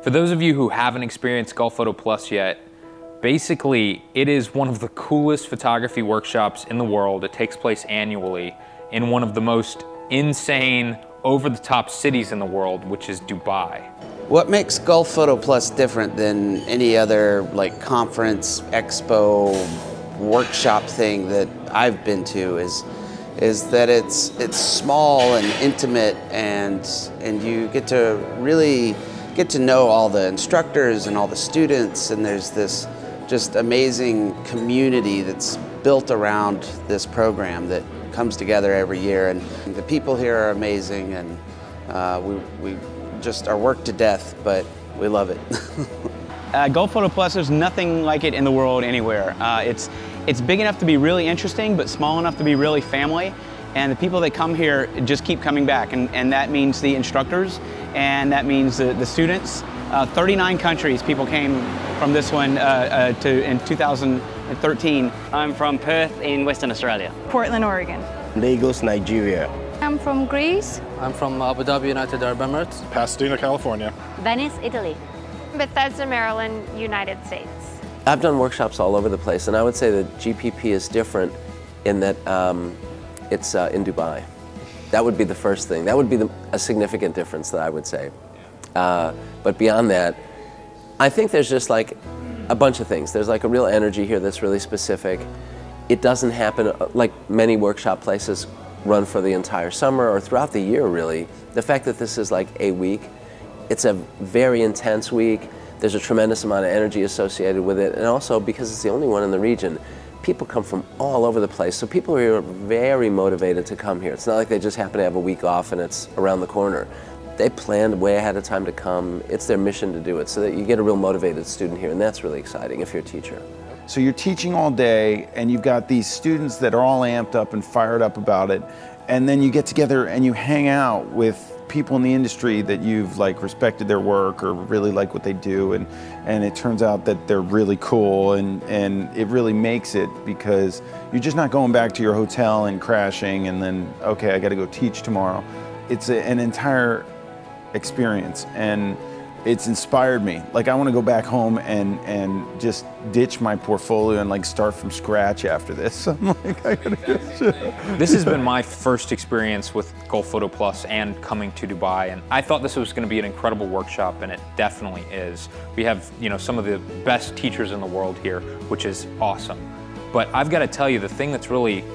For those of you who haven't experienced Gulfoto Plus yet, basically it is one of the coolest photography workshops in the world. It takes place annually in one of the most insane, over-the-top cities in the world, which is Dubai. What makes Gulfoto Plus different than any other like conference, expo, workshop thing that I've been to is that it's small and intimate, and you get to really get to know all the instructors and all the students, and there's this just amazing community that's built around this program that comes together every year, and the people here are amazing, and we just are worked to death, but we love it. Gulfoto Plus, there's nothing like it in the world anywhere. It's big enough to be really interesting, but small enough to be really family. And the people that come here just keep coming back, and that means the instructors, and that means the students. 39 countries people came from this one in 2013. I'm from Perth in Western Australia. Portland, Oregon. Lagos, Nigeria. I'm from Greece. I'm from Abu Dhabi, United Arab Emirates. Pasadena, California. Venice, Italy. Bethesda, Maryland, United States. I've done workshops all over the place, and I would say that GPP is different in that it's in Dubai. That would be the first thing. That would be a significant difference that I would say. But beyond that, I think there's just like a bunch of things. There's like a real energy here that's really specific. It doesn't happen like many workshop places run for the entire summer or throughout the year, really. The fact that this is like a week, it's a very intense week. There's a tremendous amount of energy associated with it, and also because it's the only one in the region, people come from all over the place, so people here are very motivated to come here. It's not like they just happen to have a week off and it's around the corner. They planned way ahead of time to come. It's their mission to do it, so that you get a real motivated student here, and that's really exciting if you're a teacher. So you're teaching all day, and you've got these students that are all amped up and fired up about it, and then you get together and you hang out with people in the industry that you've like respected their work or really like what they do, and it turns out that they're really cool, and it really makes it, because you're just not going back to your hotel and crashing and then, okay, I got to go teach tomorrow. It's an entire experience, and it's inspired me. Like, I want to go back home and just ditch my portfolio and like start from scratch after this. I'm like, I gotta get shit. This has been my first experience with Gulfoto Plus and coming to Dubai, and I thought this was going to be an incredible workshop, and it definitely is. We have, some of the best teachers in the world here, which is awesome. But I've got to tell you, the thing that's really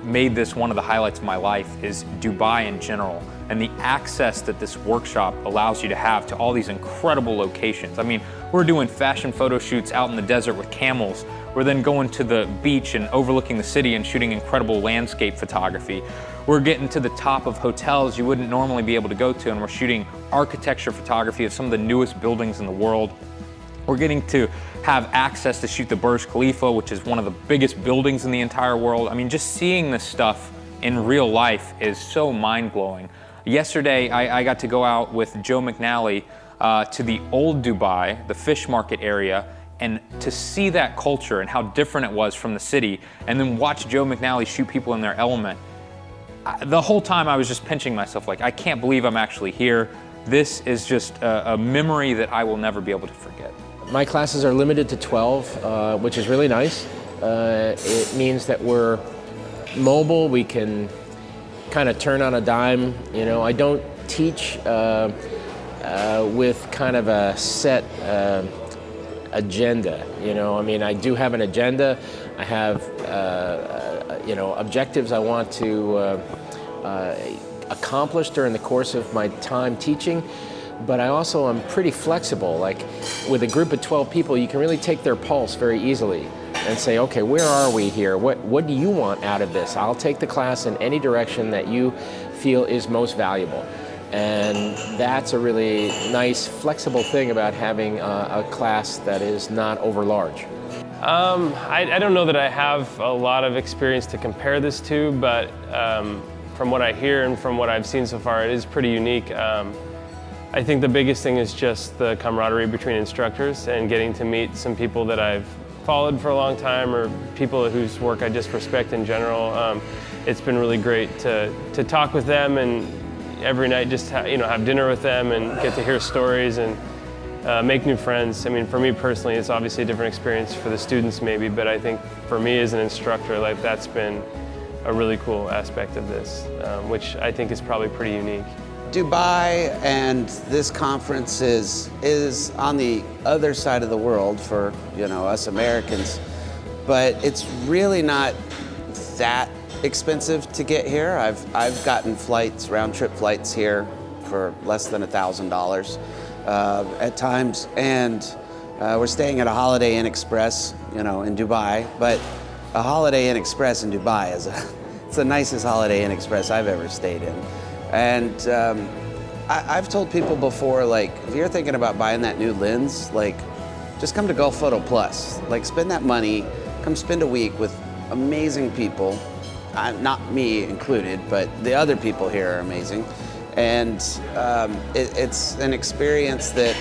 made this one of the highlights of my life is Dubai in general, and the access that this workshop allows you to have to all these incredible locations. I mean, we're doing fashion photo shoots out in the desert with camels. We're then going to the beach and overlooking the city and shooting incredible landscape photography. We're getting to the top of hotels you wouldn't normally be able to go to, and we're shooting architecture photography of some of the newest buildings in the world. We're getting to have access to shoot the Burj Khalifa, which is one of the biggest buildings in the entire world. I mean, just seeing this stuff in real life is so mind-blowing. Yesterday, I got to go out with Joe McNally to the old Dubai, the fish market area, and to see that culture and how different it was from the city, and then watch Joe McNally shoot people in their element. The whole time I was just pinching myself like, I can't believe I'm actually here. This is just a memory that I will never be able to forget. My classes are limited to 12, which is really nice. It means that we're mobile. We can kind of turn on a dime. I don't teach with kind of a set agenda. I do have an agenda. I have objectives I want to accomplish during the course of my time teaching. But I also am pretty flexible. Like, with a group of 12 people, you can really take their pulse very easily and say, okay, where are we here? What do you want out of this? I'll take the class in any direction that you feel is most valuable. And that's a really nice, flexible thing about having a class that is not over large. I don't know that I have a lot of experience to compare this to, but from what I hear and from what I've seen so far, it is pretty unique. I think the biggest thing is just the camaraderie between instructors and getting to meet some people that I've followed for a long time, or people whose work I just respect in general. It's been really great to talk with them, and every night just have dinner with them and get to hear stories. And make new friends. I mean, for me personally, it's obviously a different experience for the students maybe, but I think for me as an instructor, like that's been a really cool aspect of this, which I think is probably pretty unique. Dubai and this conference is on the other side of the world for, you know, us Americans, but it's really not that expensive to get here. I've gotten flights, round-trip flights here for less than $1,000 at times, and we're staying at a Holiday Inn Express, you know, in Dubai. But a Holiday Inn Express in Dubai it's the nicest Holiday Inn Express I've ever stayed in. And I've told people before, like, if you're thinking about buying that new lens, like, just come to Gulf Photo Plus. Like, spend that money, come spend a week with amazing people. Not me included, but the other people here are amazing. And it's an experience that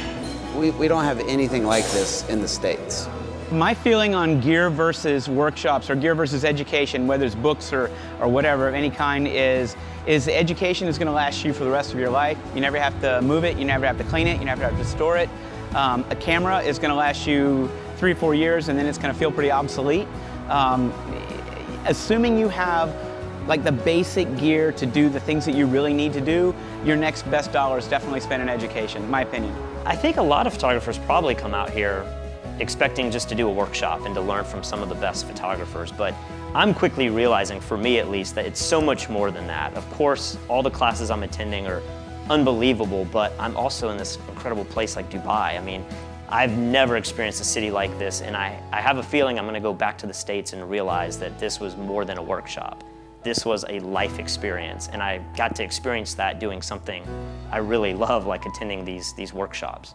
we don't have anything like this in the States. My feeling on gear versus workshops or gear versus education, whether it's books or whatever of any kind, is the education is going to last you for the rest of your life. You never have to move it, you never have to clean it, you never have to store it. A camera is going to last you 3 or 4 years, and then it's going to feel pretty obsolete. Assuming you have like the basic gear to do the things that you really need to do, your next best dollar is definitely spent in education, in my opinion. I think a lot of photographers probably come out here expecting just to do a workshop and to learn from some of the best photographers, but I'm quickly realizing, for me at least, that it's so much more than that. Of course, all the classes I'm attending are unbelievable, but I'm also in this incredible place like Dubai. I mean, I've never experienced a city like this, and I have a feeling I'm going to go back to the States and realize that this was more than a workshop. This was a life experience, and I got to experience that doing something I really love, like attending these workshops.